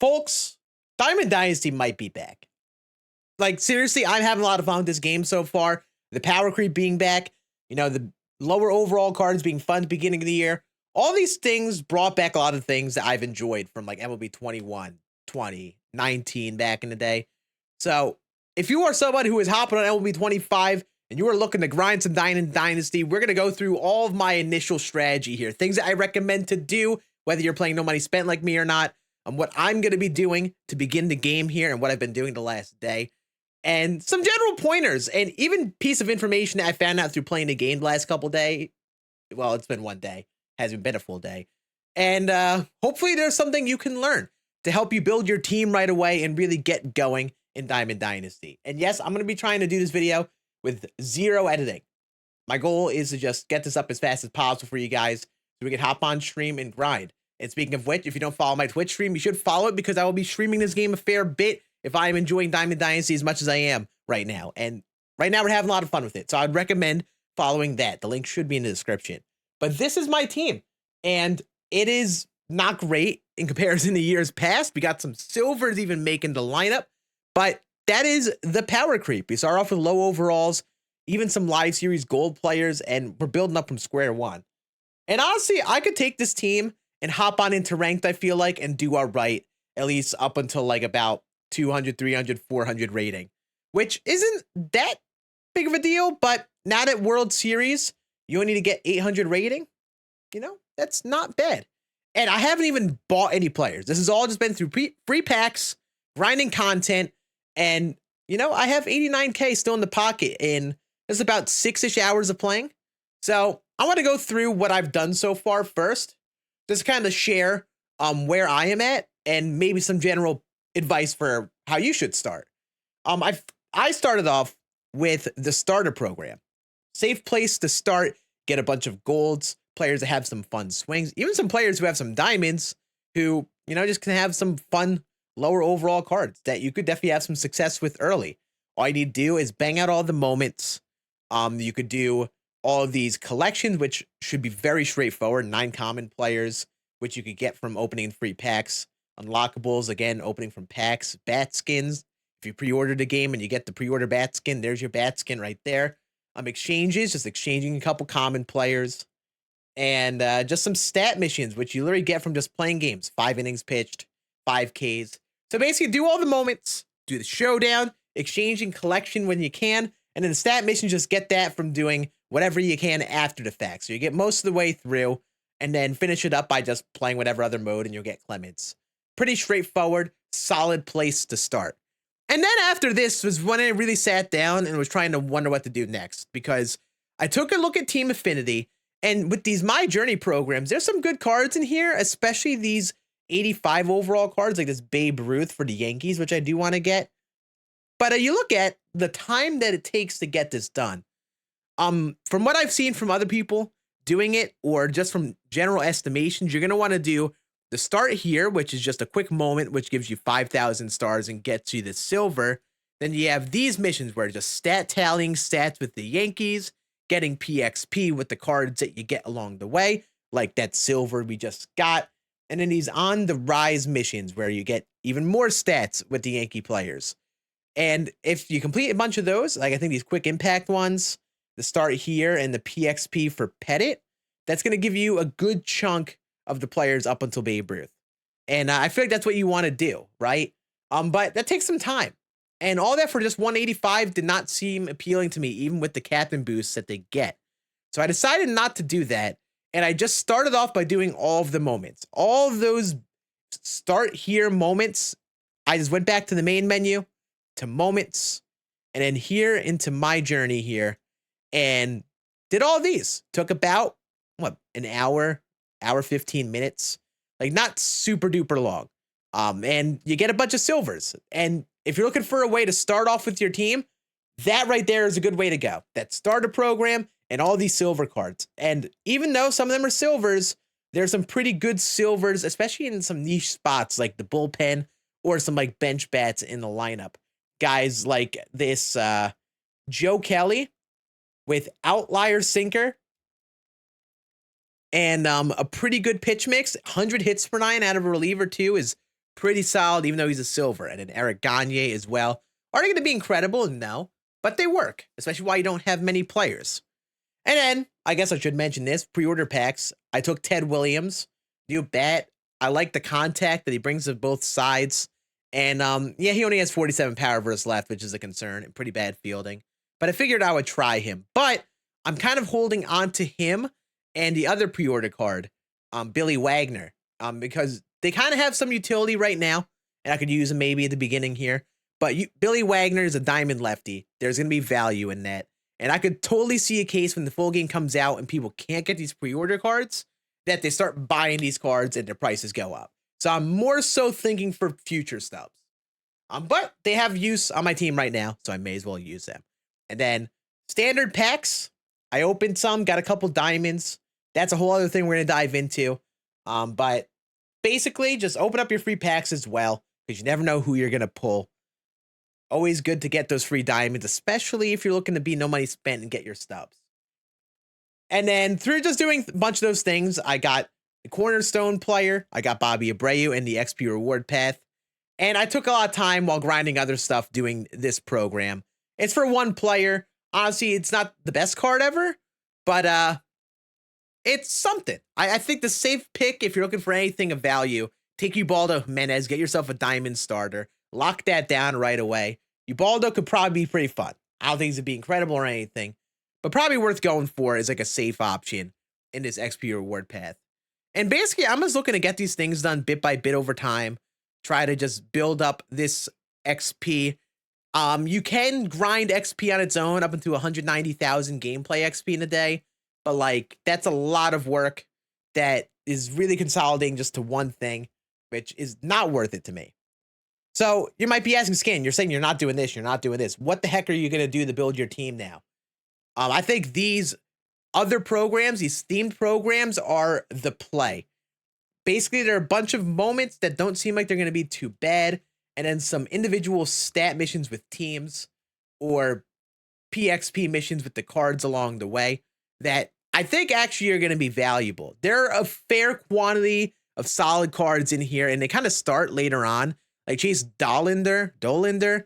Folks, Diamond Dynasty might be back. Like, seriously, I'm having a lot of fun with this game so far. The power creep being back, the lower overall cards being fun at the beginning of the year. All these things brought back a lot of things that I've enjoyed from like MLB 21, 20, 19 back in the day. So if you are somebody who is hopping on MLB 25 and you are looking to grind some Diamond Dynasty, we're going to go through all of my initial strategy here. Things that I recommend to do, whether you're playing No Money Spent like me or not, and what I'm going to be doing to begin the game here and what I've been doing the last day. And some general pointers and even piece of information that I found out through playing the game the last couple days. Well, it's been one day. Hasn't been a full day. And hopefully there's something you can learn to help you build your team right away and really get going in Diamond Dynasty. And yes, I'm going to be trying to do this video with zero editing. My goal is to just get this up as fast as possible for you guys so we can hop on stream and grind. And speaking of which, if you don't follow my Twitch stream, you should follow it because I will be streaming this game a fair bit if I am enjoying Diamond Dynasty as much as I am right now. And right now we're having a lot of fun with it. So I'd recommend following that. The link should be in the description. But this is my team, and it is not great in comparison to years past. We got some silvers even making the lineup, but that is the power creep. We start off with low overalls, even some live series gold players, and we're building up from square one. And honestly, I could take this team and hop on into ranked, I feel like, and do all right, at least up until like about 200, 300, 400 rating, which isn't that big of a deal. But now that World Series, you only need to get 800 rating. That's not bad. And I haven't even bought any players. This has all just been through free packs, grinding content. And, I have 89K still in the pocket in just about 6-ish hours of playing. So I want to go through what I've done so far first, just kind of share where I am at and maybe some general advice for how you should start. I started off with the starter program. Safe place to start, get a bunch of golds, players that have some fun swings, even some players who have some diamonds who, just can have some fun lower overall cards that you could definitely have some success with early. All you need to do is bang out all the moments. You could do all of these collections, which should be very straightforward. 9 common players, which you could get from opening free packs. Unlockables, again, opening from packs. Bat skins. If you pre-ordered a game and you get the pre-order bat skin, there's your bat skin right there. Exchanges, just exchanging a couple common players. And just some stat missions, which you literally get from just playing games. 5 innings pitched, 5 Ks. So basically, do all the moments, do the showdown, exchanging collection when you can, and then the stat missions, just get that from doing whatever you can after the fact. So you get most of the way through, and then finish it up by just playing whatever other mode, and you'll get Clements. Pretty straightforward, solid place to start. And then after this was when I really sat down and was trying to wonder what to do next, because I took a look at Team Affinity, and with these My Journey programs, there's some good cards in here, especially these 85 overall cards, like this Babe Ruth for the Yankees, which I do want to get. But you look at the time that it takes to get this done. From what I've seen from other people doing it, or just from general estimations, you're going to want to do the start here, which is just a quick moment, which gives you 5,000 stars and gets you the silver. Then you have these missions where just stat tallying stats with the Yankees, getting PXP with the cards that you get along the way, like that silver we just got. And then these on the rise missions where you get even more stats with the Yankee players. And if you complete a bunch of those, like I think these quick impact ones, the start here and the PXP for Pettit, that's going to give you a good chunk of the players up until Babe Ruth. And I feel like that's what you want to do, right? But that takes some time. And all that for just 185 did not seem appealing to me, even with the captain boosts that they get. So I decided not to do that. And I just started off by doing all of the moments. All of those start here moments, I just went back to the main menu, to moments, and then here into My Journey here, and did all these. Took about, an hour 15 minutes. Like, not super duper long. And you get a bunch of silvers. And if you're looking for a way to start off with your team, that right there is a good way to go. That starter program and all these silver cards. And even though some of them are silvers, there's some pretty good silvers, especially in some niche spots like the bullpen or some like bench bats in the lineup. Guys like this Joe Kelly with outlier sinker and a pretty good pitch mix. 100 hits per 9 out of a reliever too is pretty solid, even though he's a silver. And then Eric Gagne as well. Are they going to be incredible? No, but they work, especially while you don't have many players. And then, I guess I should mention this, pre-order packs. I took Ted Williams, new bat. I like the contact that he brings to both sides. And yeah, he only has 47 power versus left, which is a concern, and pretty bad fielding. But I figured I would try him. But I'm kind of holding on to him and the other pre-order card, Billy Wagner, because they kind of have some utility right now, and I could use them maybe at the beginning here. But Billy Wagner is a diamond lefty. There's going to be value in that. And I could totally see a case when the full game comes out and people can't get these pre-order cards, that they start buying these cards and their prices go up. So I'm more so thinking for future stubs. But they have use on my team right now, so I may as well use them. And then standard packs, I opened some, got a couple diamonds. That's a whole other thing we're going to dive into. But basically, just open up your free packs as well, because you never know who you're going to pull. Always good to get those free diamonds, especially if you're looking to be no money spent and get your stubs. And then through just doing a bunch of those things, I got the cornerstone player, I got Bobby Abreu and the XP reward path. And I took a lot of time while grinding other stuff doing this program. It's for one player. Honestly, it's not the best card ever, but it's something. I think the safe pick, if you're looking for anything of value, take Ubaldo Jimenez, get yourself a diamond starter, lock that down right away. Ubaldo could probably be pretty fun. I don't think he's going to be incredible or anything, but probably worth going for as like a safe option in this XP reward path. And basically, I'm just looking to get these things done bit by bit over time. Try to just build up this XP. You can grind XP on its own up into 190,000 gameplay XP in a day, but like that's a lot of work that is really consolidating just to one thing, which is not worth it to me. So you might be asking, Scann, you're saying you're not doing this, you're not doing this. What the heck are you going to do to build your team now? I think these other programs, these themed programs, are the play. Basically, there are a bunch of moments that don't seem like they're going to be too bad, and then some individual stat missions with teams or PXP missions with the cards along the way that I think actually are going to be valuable. There are a fair quantity of solid cards in here, and they kind of start later on. Like Chase Dolinder,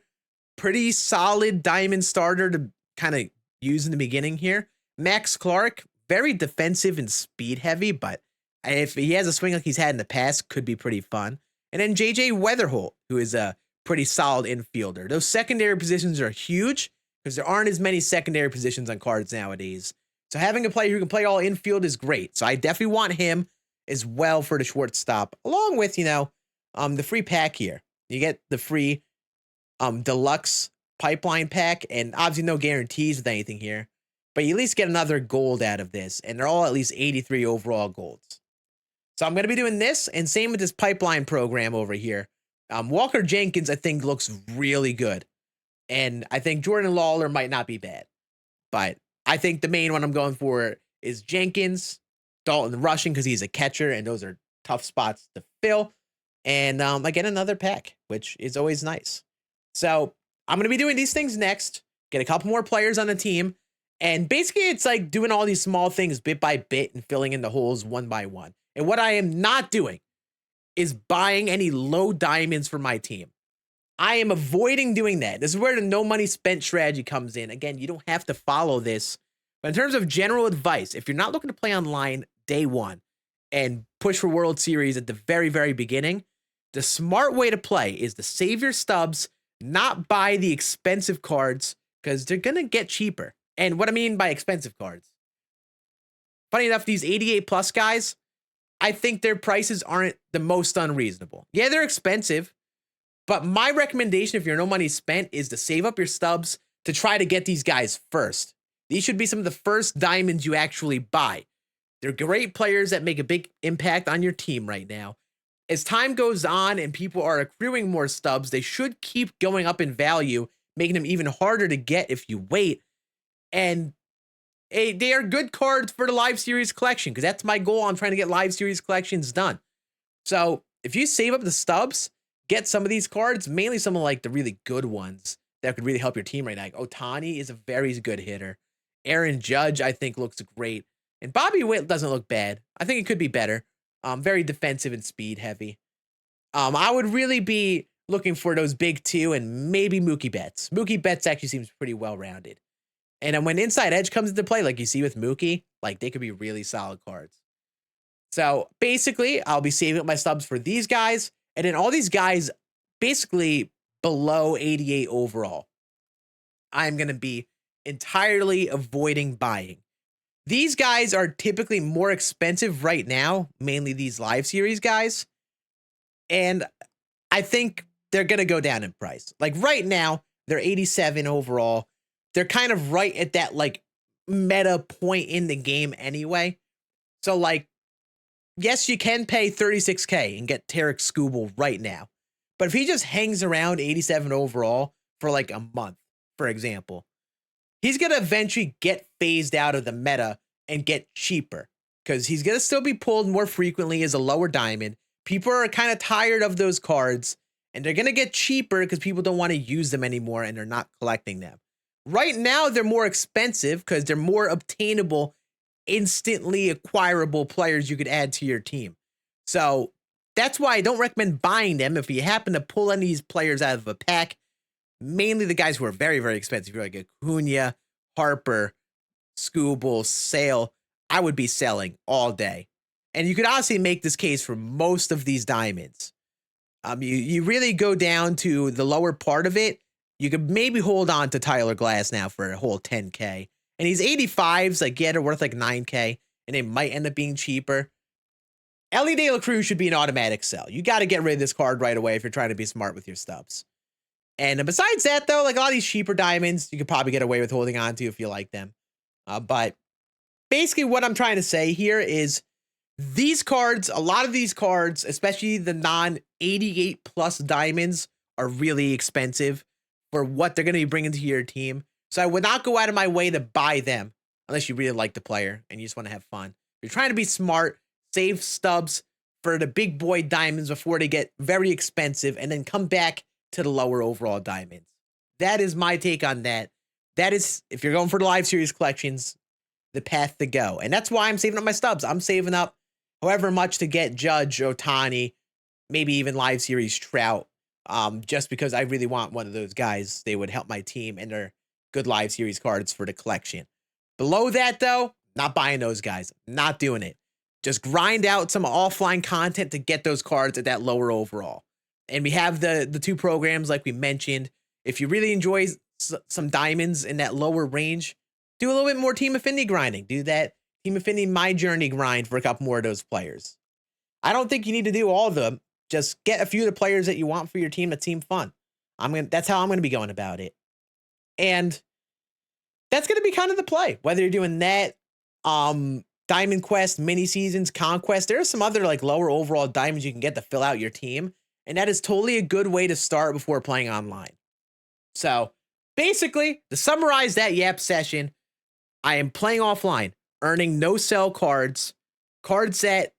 pretty solid diamond starter to kind of use in the beginning here. Max Clark, very defensive and speed heavy, but if he has a swing like he's had in the past, could be pretty fun. And then JJ Weatherholt, who is a pretty solid infielder. Those secondary positions are huge because there aren't as many secondary positions on cards nowadays. So having a player who can play all infield is great. So I definitely want him as well for the shortstop, along with, the free pack here. You get the free deluxe pipeline pack, and obviously no guarantees with anything here, but you at least get another gold out of this, and they're all at least 83 overall golds. So I'm going to be doing this, and same with this pipeline program over here. Walker Jenkins, I think, looks really good, and I think Jordan Lawler might not be bad, but I think the main one I'm going for is Jenkins, Dalton rushing because he's a catcher, and those are tough spots to fill. And again, another pack, which is always nice. So I'm going to be doing these things next, get a couple more players on the team. And basically, it's like doing all these small things bit by bit and filling in the holes one by one. And what I am not doing is buying any low diamonds for my team. I am avoiding doing that. This is where the no money spent strategy comes in. Again, you don't have to follow this. But in terms of general advice, if you're not looking to play online day one and push for World Series at the very, very beginning, the smart way to play is to save your stubs, not buy the expensive cards, because they're going to get cheaper. And what I mean by expensive cards, funny enough, these 88 plus guys, I think their prices aren't the most unreasonable. Yeah, they're expensive, but my recommendation if you're no money spent is to save up your stubs to try to get these guys first. These should be some of the first diamonds you actually buy. They're great players that make a big impact on your team right now. As time goes on and people are accruing more stubs, they should keep going up in value, making them even harder to get if you wait. And they are good cards for the live series collection, because that's my goal. I'm trying to get live series collections done. So if you save up the stubs, get some of these cards, mainly some of like the really good ones that could really help your team right now. Like Ohtani is a very good hitter. Aaron Judge, I think, looks great. And Bobby Witt doesn't look bad. I think it could be better. Very defensive and speed heavy. I would really be looking for those big two and maybe Mookie Betts. Mookie Betts actually seems pretty well rounded. And then when Inside Edge comes into play, like you see with Mookie, like they could be really solid cards. So basically, I'll be saving up my stubs for these guys. And then all these guys basically below 88 overall, I'm going to be entirely avoiding buying. These guys are typically more expensive right now, mainly these live series guys. And I think they're going to go down in price. Like right now, they're 87 overall. They're kind of right at that like meta point in the game anyway. So like, yes, you can pay 36K and get Tarek Skubal right now. But if he just hangs around 87 overall for like a month, for example, he's going to eventually get phased out of the meta and get cheaper because he's going to still be pulled more frequently as a lower diamond. People are kind of tired of those cards and they're going to get cheaper because people don't want to use them anymore and they're not collecting them. Right now, they're more expensive because they're more obtainable, instantly acquirable players you could add to your team. So that's why I don't recommend buying them. If you happen to pull any of these players out of a pack, mainly the guys who are very, very expensive, you're like Acuna, Harper, Skubal, Sale, I would be selling all day. And you could honestly make this case for most of these diamonds. You really go down to the lower part of it. You could maybe hold on to Tyler Glass now for a whole 10K. And these 85s, like, yeah, they're worth like 9K, and they might end up being cheaper. Ellie De La Cruz should be an automatic sell. You got to get rid of this card right away if you're trying to be smart with your stubs. And besides that, though, like a lot of these cheaper diamonds, you could probably get away with holding on to if you like them. But basically what I'm trying to say here is these cards, a lot of these cards, especially the non-88 plus diamonds, are really expensive for what they're going to be bringing to your team. So I would not go out of my way to buy them unless you really like the player and you just want to have fun. You're trying to be smart, save stubs for the big boy diamonds before they get very expensive and then come back to the lower overall diamonds. That is my take on that. That is, if you're going for the live series collections, the path to go. And that's why I'm saving up my stubs. I'm saving up however much to get Judge, Ohtani, maybe even live series Trout, just because I really want one of those guys. They would help my team and they're good live series cards for the collection. Below that, though, not buying those guys. Not doing it. Just grind out some offline content to get those cards at that lower overall. And we have the two programs like we mentioned. If you really enjoy some diamonds in that lower range, do a little bit more Team Affinity grinding. Do that Team Affinity My Journey grind for a couple more of those players. I don't think you need to do all of them. Just get a few of the players that you want for your team that seem fun. That's how I'm gonna be going about it. And that's gonna be kind of the play. Whether you're doing that, Diamond Quest, mini seasons, Conquest, there are some other like lower overall diamonds you can get to fill out your team. And that is totally a good way to start before playing online. So basically, to summarize that Yap session, I am playing offline, earning no sell cards, cards that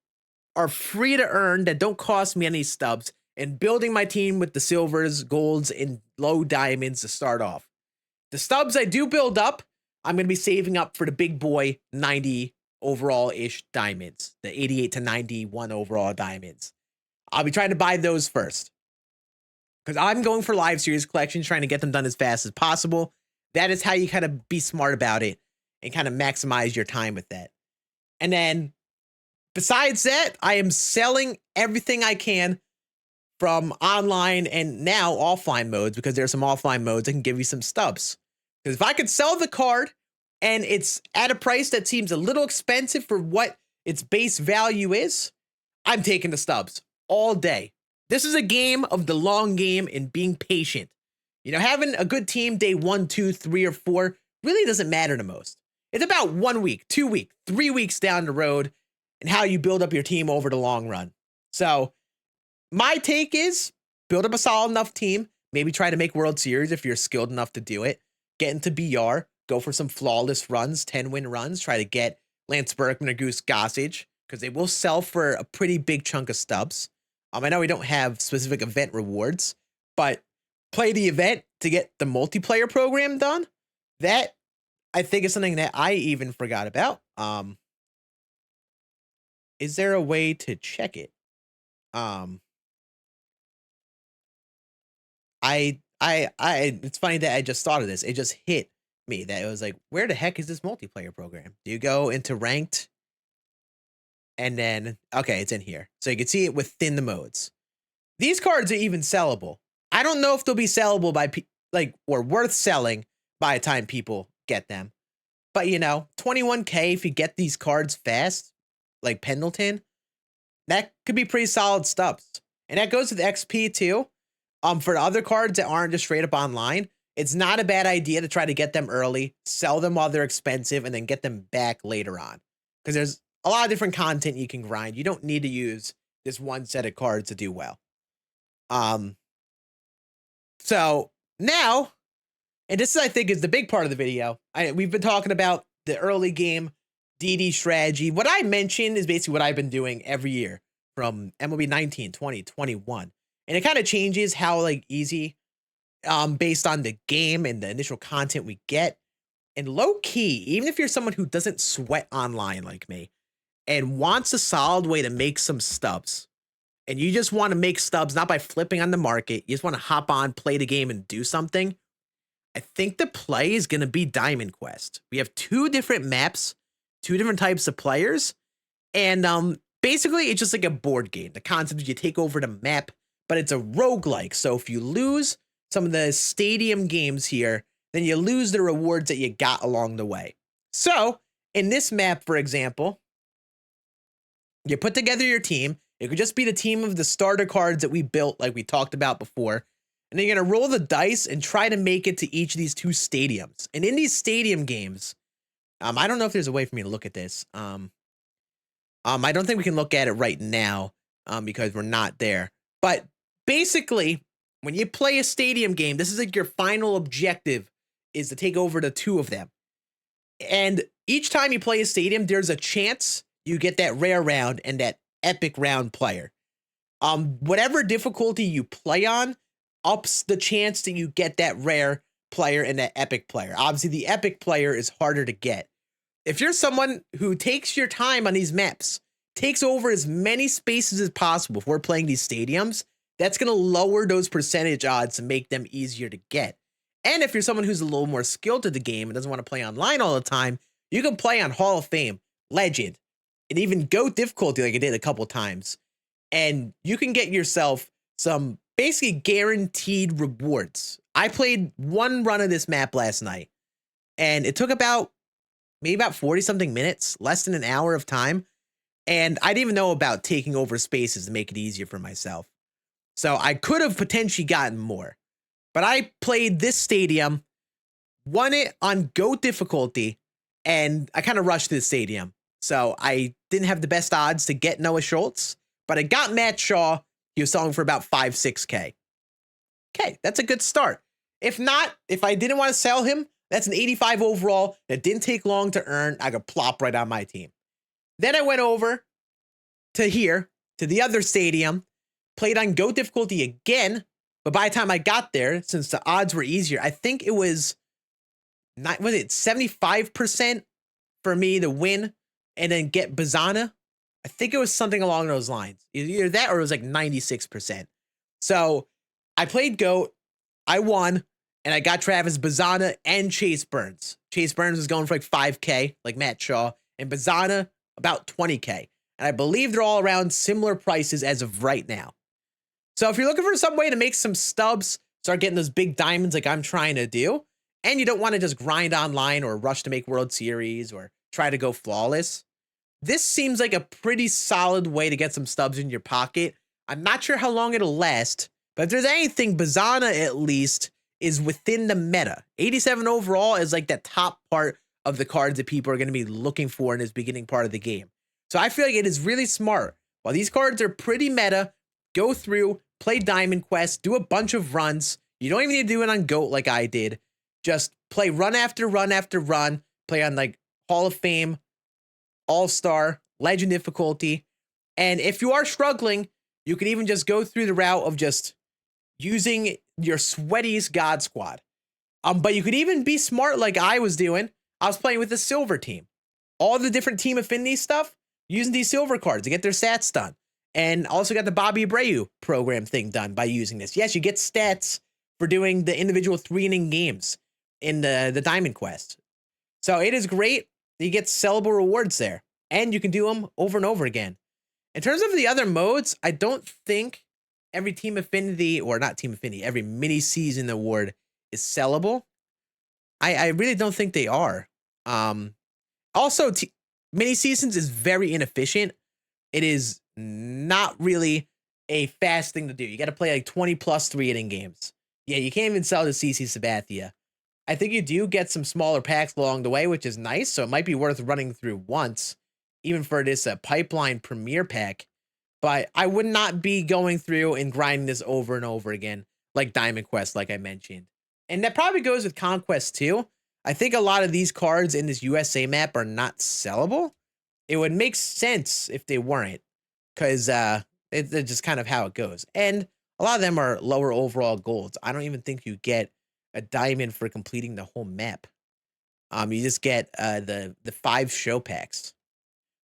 are free to earn that don't cost me any stubs, and building my team with the silvers, golds, and low diamonds to start off. The stubs I do build up, I'm going to be saving up for the big boy 90 overall-ish diamonds, the 88 to 91 overall diamonds. I'll be trying to buy those first because I'm going for live series collections, trying to get them done as fast as possible. That is how you kind of be smart about it and kind of maximize your time with that. And then besides that, I am selling everything I can from online and now offline modes because there are some offline modes that can give you some stubs. Because if I could sell the card and it's at a price that seems a little expensive for what its base value is, I'm taking the stubs all day. This is a game of the long game and being patient. You know, having a good team day 1, 2, 3, or 4 really doesn't matter the most. It's about 1 week, 2 weeks, 3 weeks down the road and how you build up your team over the long run. So my take is build up a solid enough team, maybe try to make World Series if you're skilled enough to do it, get into BR, go for some flawless runs, 10-win runs, try to get Lance Berkman or Goose Gossage because they will sell for a pretty big chunk of stubs. I know we don't have specific event rewards, but play the event to get the multiplayer program done. That I think is something that I even forgot about. Is there a way to check it? it's funny that I just thought of this. It just hit me that it was like, where the heck is this multiplayer program? Do you go into ranked and then, okay, it's in here. So you can see it within the modes. These cards are even sellable. I don't know if they'll be sellable by or worth selling by the time people get them. But you know, 21K if you get these cards fast, like Pendleton, that could be pretty solid stubs. And that goes with XP too. For the other cards that aren't just straight up online, it's not a bad idea to try to get them early, sell them while they're expensive, and then get them back later on. Because there's a lot of different content you can grind. You don't need to use this one set of cards to do well. So now, and this is, I think, is the big part of the video. We've been talking about the early game DD strategy. What I mentioned is basically what I've been doing every year from MLB 19, 20, 21. And it kind of changes how like easy based on the game and the initial content we get. And low key, even if you're someone who doesn't sweat online like me and wants a solid way to make some stubs, and you just want to make stubs not by flipping on the market, you just want to hop on, play the game, and do something, I think the play is going to be Diamond Quest. We have 2 different maps, 2 different types of players, and basically it's just like a board game. The concept is you take over the map, but it's a roguelike. So if you lose some of the stadium games here, then you lose the rewards that you got along the way. So in this map, for example, you put together your team. It could just be the team of the starter cards that we built like we talked about before. And then you're going to roll the dice and try to make it to each of these 2 stadiums. And in these stadium games, I don't know if there's a way for me to look at this. I don't think we can look at it right now because we're not there. But basically, when you play a stadium game, this is like your final objective is to take over the 2 of them. And each time you play a stadium, there's a chance you get that rare round and that epic round player. Whatever difficulty you play on ups the chance that you get that rare player and that epic player. Obviously, the epic player is harder to get. If you're someone who takes your time on these maps, takes over as many spaces as possible if we're playing these stadiums, that's going to lower those percentage odds and make them easier to get. And if you're someone who's a little more skilled at the game and doesn't want to play online all the time, you can play on Hall of Fame, Legend, and even GOAT difficulty like I did a couple times. And you can get yourself some basically guaranteed rewards. I played 1 run of this map last night, and it took maybe about 40 something minutes, less than an hour of time. And I didn't even know about taking over spaces to make it easier for myself. So I could have potentially gotten more, but I played this stadium, won it on GOAT difficulty, and I kind of rushed to the stadium. So I didn't have the best odds to get Noah Schultz, but I got Matt Shaw. He was selling for about 5-6K. Okay, that's a good start. If not, if I didn't want to sell him, that's an 85 overall that didn't take long to earn. I could plop right on my team. Then I went over to here, to the other stadium, played on GOAT difficulty again, but by the time I got there, since the odds were easier, I think it was 75% for me to win and then get Bazana. I think it was something along those lines. Either that or it was like 96%. So I played GOAT, I won, and I got Travis Bazana and Chase Burns. Chase Burns was going for like 5K, like Matt Shaw, and Bazana about 20K. And I believe they're all around similar prices as of right now. So if you're looking for some way to make some stubs, start getting those big diamonds like I'm trying to do, and you don't want to just grind online or rush to make World Series or try to go flawless, this seems like a pretty solid way to get some stubs in your pocket. I'm not sure how long it'll last, but if there's anything, Bazana at least is within the meta. 87 overall is like that top part of the cards that people are going to be looking for in this beginning part of the game. So I feel like it is really smart. While these cards are pretty meta, go through, play Diamond Quest, do a bunch of runs. You don't even need to do it on GOAT like I did. Just play run after run after run, play on like Hall of Fame, All-Star, Legend difficulty. And if you are struggling, you can even just go through the route of just using your sweatiest God Squad. But you could even be smart like I was doing. I was playing with the silver team. All the different team affinity stuff, using these silver cards to get their stats done. And also got the Bobby Abreu program thing done by using this. Yes, you get stats for doing the individual 3-inning games in the Diamond Quest. So it is great. You get sellable rewards there, and you can do them over and over again. In terms of the other modes, I don't think every Team Affinity, or not Team Affinity, every mini season award is sellable. I really don't think they are. Also, mini seasons is very inefficient. It is not really a fast thing to do. You got to play like 20 plus 3-inning games. Yeah, you can't even sell the CC Sabathia. I think you do get some smaller packs along the way, which is nice. So it might be worth running through once, even for this pipeline premiere pack. But I would not be going through and grinding this over and over again, like Diamond Quest, like I mentioned. And that probably goes with Conquest too. I think a lot of these cards in this USA map are not sellable. It would make sense if they weren't, because it's just kind of how it goes. And a lot of them are lower overall golds. I don't even think you get a diamond for completing the whole map. You just get the 5 show packs.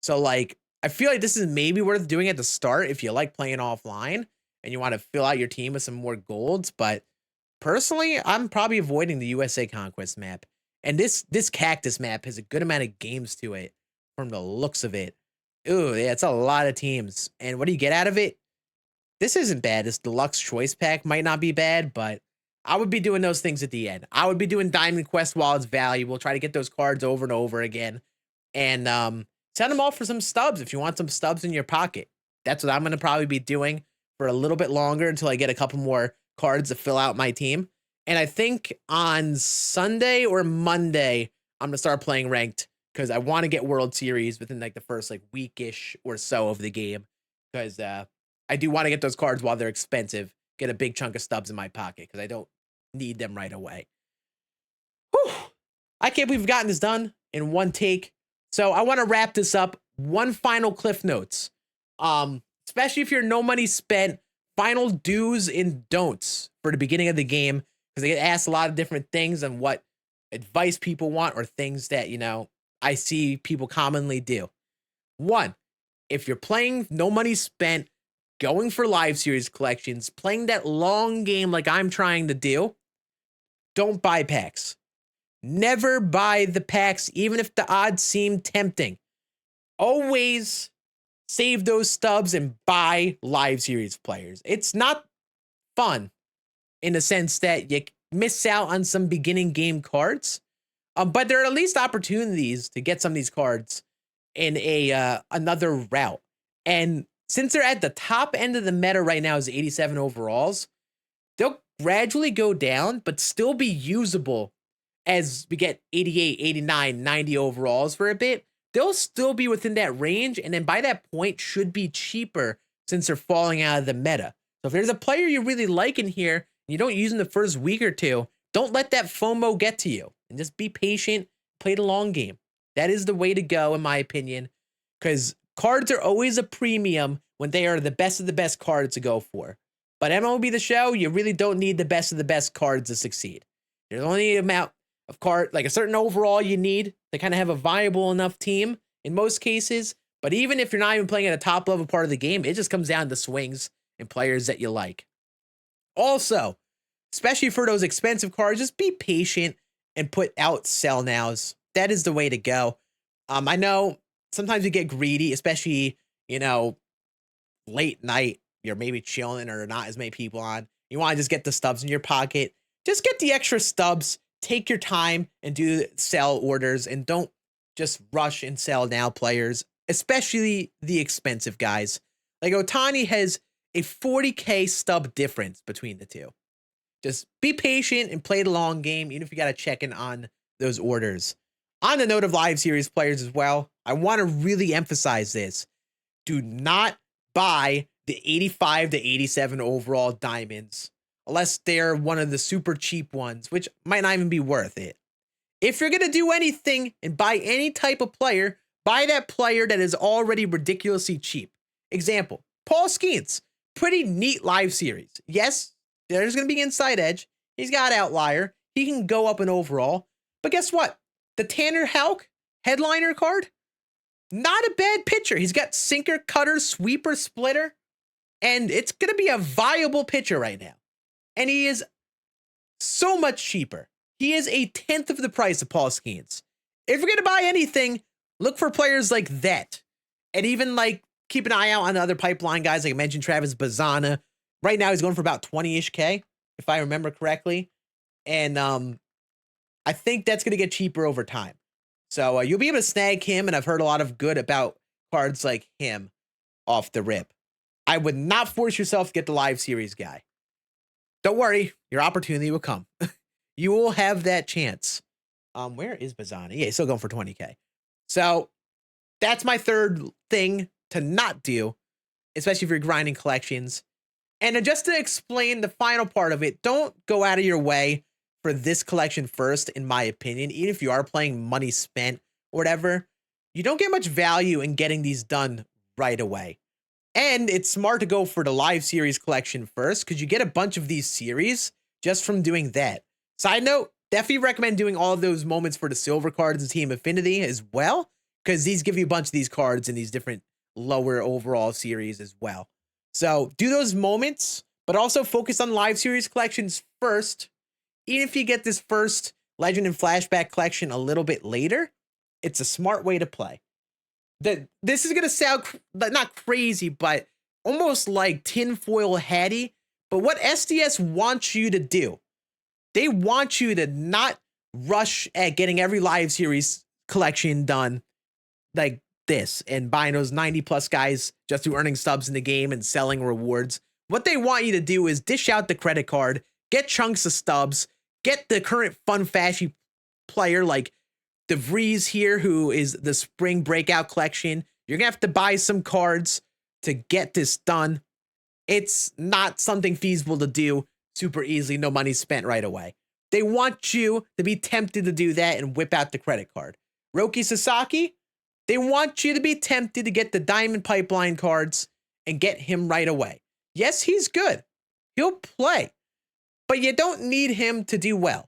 So like, I feel like this is maybe worth doing at the start if you like playing offline and you want to fill out your team with some more golds. But personally, I'm probably avoiding the USA Conquest map. And this Cactus map has a good amount of games to it from the looks of it. Ooh, yeah, it's a lot of teams. And what do you get out of it? This isn't bad. This deluxe choice pack might not be bad, but I would be doing those things at the end. I would be doing Diamond Quest while it's valuable. Try to get those cards over and over again. And send them off for some stubs if you want some stubs in your pocket. That's what I'm going to probably be doing for a little bit longer until I get a couple more cards to fill out my team. And I think on Sunday or Monday, I'm going to start playing ranked because I want to get World Series within like the first like weekish or so of the game. Because I do want to get those cards while they're expensive. Get a big chunk of stubs in my pocket because I don't need them right away. Whew. I can't believe we've gotten this done in one take. So I want to wrap this up. One final cliff notes. Especially if you're no money spent, final do's and don'ts for the beginning of the game, because they get asked a lot of different things on what advice people want or things that, you know, I see people commonly do. 1, if you're playing no money spent, going for live series collections, playing that long game like I'm trying to do, don't buy packs. Never buy the packs, even if the odds seem tempting. Always save those stubs and buy live series players. It's not fun in the sense that you miss out on some beginning game cards, but there are at least opportunities to get some of these cards in a another route. And since they're at the top end of the meta right now is 87 overalls, they'll gradually go down, but still be usable as we get 88, 89, 90 overalls for a bit. They'll still be within that range, and then by that point should be cheaper since they're falling out of the meta. So if there's a player you really like in here, and you don't use them the first week or two, don't let that FOMO get to you, and just be patient, play the long game. That is the way to go, in my opinion, because cards are always a premium when they are the best of the best cards to go for. But MLB The Show, you really don't need the best of the best cards to succeed. There's only an amount of card, like a certain overall you need to kind of have a viable enough team in most cases. But even if you're not even playing at a top level part of the game, it just comes down to swings and players that you like. Also, especially for those expensive cards, just be patient and put out sell nows. That is the way to go. I know sometimes you get greedy, especially, you know, late night, you're maybe chilling or not as many people on. You want to just get the stubs in your pocket. Just get the extra stubs. Take your time and do sell orders, and don't just rush and sell now players, especially the expensive guys. Like Ohtani has a 40K stub difference between the two. Just be patient and play the long game, even if you got to check in on those orders. On the note of live series players as well, I want to really emphasize this. Do not buy the 85 to 87 overall diamonds unless they're one of the super cheap ones, which might not even be worth it. If you're going to do anything and buy any type of player, buy that player that is already ridiculously cheap. Example, Paul Scann, pretty neat live series. Yes, there's going to be inside edge. He's got outlier. He can go up in overall. But guess what? The Tanner Houck headliner card, not a bad pitcher. He's got sinker, cutter, sweeper, splitter, and it's going to be a viable pitcher right now. And he is So much cheaper. He is a tenth of the price of Paul Scann. If you're going to buy anything, look for players like that. And even like keep an eye out on the other pipeline guys. Like I mentioned, Travis Bazana. Right now he's going for about 20-ish K, if I remember correctly. And I think that's going to get cheaper over time. So you'll be able to snag him. And I've heard a lot of good about cards like him off the rip. I would not force yourself to get the live series guy. Don't worry, your opportunity will come. You will have that chance. Where is Bazani? Yeah, he's still going for 20K. So that's my third thing to not do, especially if you're grinding collections. And just to explain the final part of it, don't go out of your way for this collection first, in my opinion. Even if you are playing money spent or whatever, you don't get much value in getting these done right away. And it's smart to go for the live series collection first because you get a bunch of these series just from doing that. Side note, definitely recommend doing all of those moments for the silver cards and Team Affinity as well, because these give you a bunch of these cards in these different lower overall series as well. So do those moments, but also focus on live series collections first. Even if you get this first Legend and Flashback collection a little bit later, it's a smart way to play. This is going to sound not crazy, but almost like tinfoil hatty. But what SDS wants you to do, they want you to not rush at getting every live series collection done like this and buying those 90 plus guys just through earning stubs in the game and selling rewards. What they want you to do is dish out the credit card, get chunks of stubs, get the current fun fashy player like DeVries here, who is the spring breakout collection. You're gonna have to buy some cards to get this done. It's not something feasible to do super easily, no money spent right away. They want you to be tempted to do that and whip out the credit card. Roki Sasaki, they want you to be tempted to get the Diamond Pipeline cards and get him right away. Yes, he's good. He'll play, but you don't need him to do well.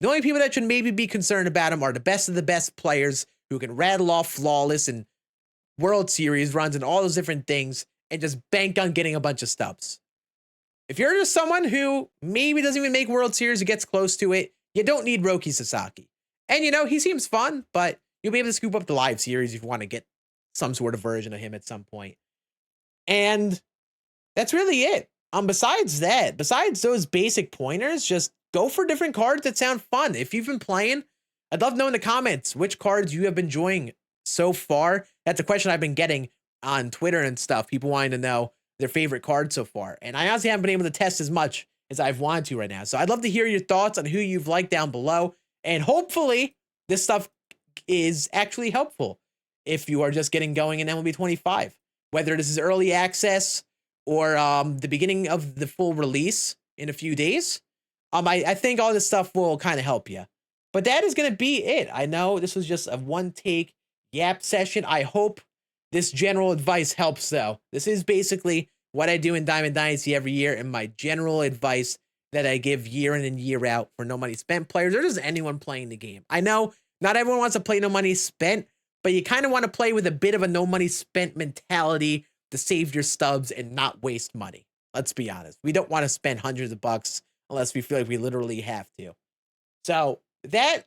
The only people that should maybe be concerned about him are the best of the best players who can rattle off flawless and World Series runs and all those different things and just bank on getting a bunch of stubs. If you're just someone who maybe doesn't even make World Series or gets close to it, you don't need Roki Sasaki. And you know, he seems fun, but you'll be able to scoop up the live series if you want to get some sort of version of him at some point. And that's really it. Besides those basic pointers, just go for different cards that sound fun. If you've been playing, I'd love to know in the comments which cards you have been enjoying so far. That's a question I've been getting on Twitter and stuff. People wanting to know their favorite card so far. And I honestly haven't been able to test as much as I've wanted to right now. So I'd love to hear your thoughts on who you've liked down below. And hopefully this stuff is actually helpful if you are just getting going in MLB 25. Whether this is early access or the beginning of the full release in a few days. I think all this stuff will kind of help you. But that is going to be it. I know this was just a one-take yap session. I hope this general advice helps, though. This is basically what I do in Diamond Dynasty every year and my general advice that I give year in and year out for no money spent players or just anyone playing the game. I know not everyone wants to play no money spent, but you kind of want to play with a bit of a no money spent mentality to save your stubs and not waste money. Let's be honest. We don't want to spend hundreds of bucks unless we feel like we literally have to. So that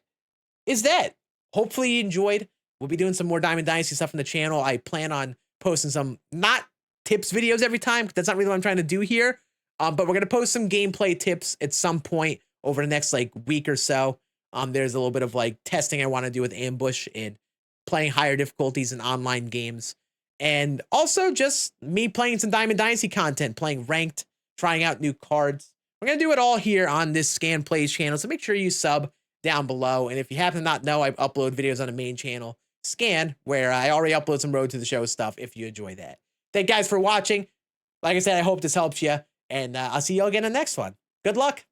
is that. Hopefully you enjoyed. We'll be doing some more Diamond Dynasty stuff on the channel. I plan on posting some not tips videos every time, because that's not really what I'm trying to do here. But we're going to post some gameplay tips at some point over the next like week or so. There's a little bit of like testing I want to do with Ambush and playing higher difficulties in online games. And also just me playing some Diamond Dynasty content, playing ranked, trying out new cards. We're going to do it all here on this Scan Plays channel. So make sure you sub down below. And if you happen to not know, I upload videos on the main channel, Scan, where I already upload some Road to the Show stuff if you enjoy that. Thank you guys for watching. Like I said, I hope this helps you. And I'll see you all again in the next one. Good luck.